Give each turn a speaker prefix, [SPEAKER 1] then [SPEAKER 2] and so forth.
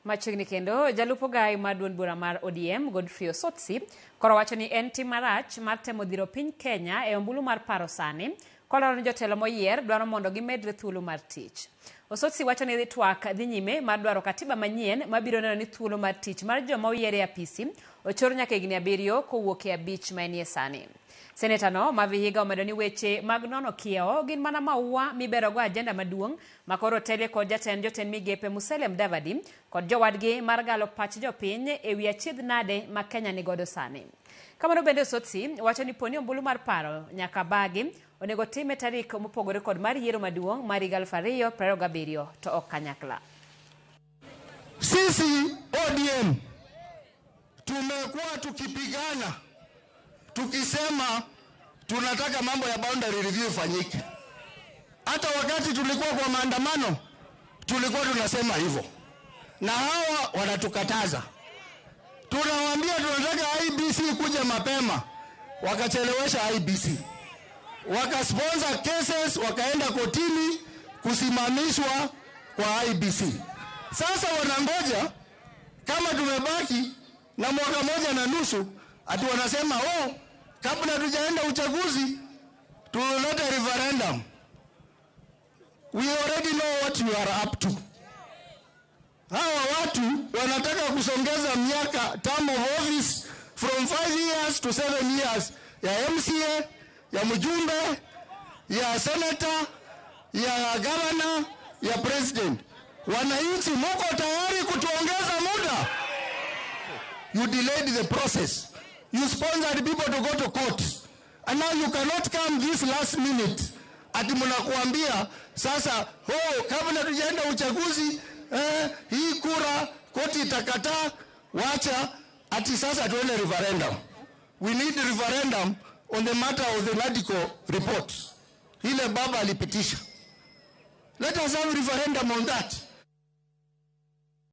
[SPEAKER 1] Machiegni kendo jalupo gai maduond bura mar ODM Godfrey Osotsi koro wacho ni en tim marach mar temo dhiro piny Kenya e ombulu mar paro sani koloro ni jotelo moyier dwaro mondo gimedre thuolo mar tich. Osotsi wacho ni twak dhi nyime mar dwaro katiba manyien mabiro neno ni thuolo mar tich mar joma oyier e apisi ochor nyaka higni 7 kowuok e 5 manie sani. Seneta no ma Vihiga omedo ni weche mag nono kiewo gin mana maua miberogo ajenda maduong' makoro tele kod jatend migepe Musalia Mudavadi kod jowadgi mar galo pach jopiny e wi achiedh nade ma Kenya ni godo sani. Kamano bende Osotsi wacho ni poni ombulu mar paro nyaka bagi onego time tarik mopogore kod mar yiero maduong' mar 2027 to ok kanyakla.
[SPEAKER 2] Sisi ODM tumekuwa tukipigana tukisema tunataka mambo ya boundary review ifanyike. Hata wakati tulikuwa kwa maandamano tulikuwa tunasema hivyo, na hawa wanatukataza. Tunawaambia tunataka IBC kuja mapema, wakachelewesha IBC, wakasponsor cases, wakaenda kotini kusimamishwa kwa IBC. Sasa wanangoja kama tumebaki na 1.5 ati wanasema kabla tujaenda uchaguzi tulete referendum. We already know what you are up to. Hawa watu wanataka kusongeza miaka term of office from 5 years to 7 years ya MCA, ya mjumbe, ya senator, ya governor, ya president. Wananchi mko tayari kutuongeza muda? You delayed the process. You sponsored people to go to court. And now you cannot come this last minute. Ati mnakuambia sasa, kabla tujaenda uchaguzi, hii kura koti itakataa, wacha ati sasa tuende referendum. We need a referendum on the matter of the medical report. Ile baba alipitisha. Let us have a referendum on that.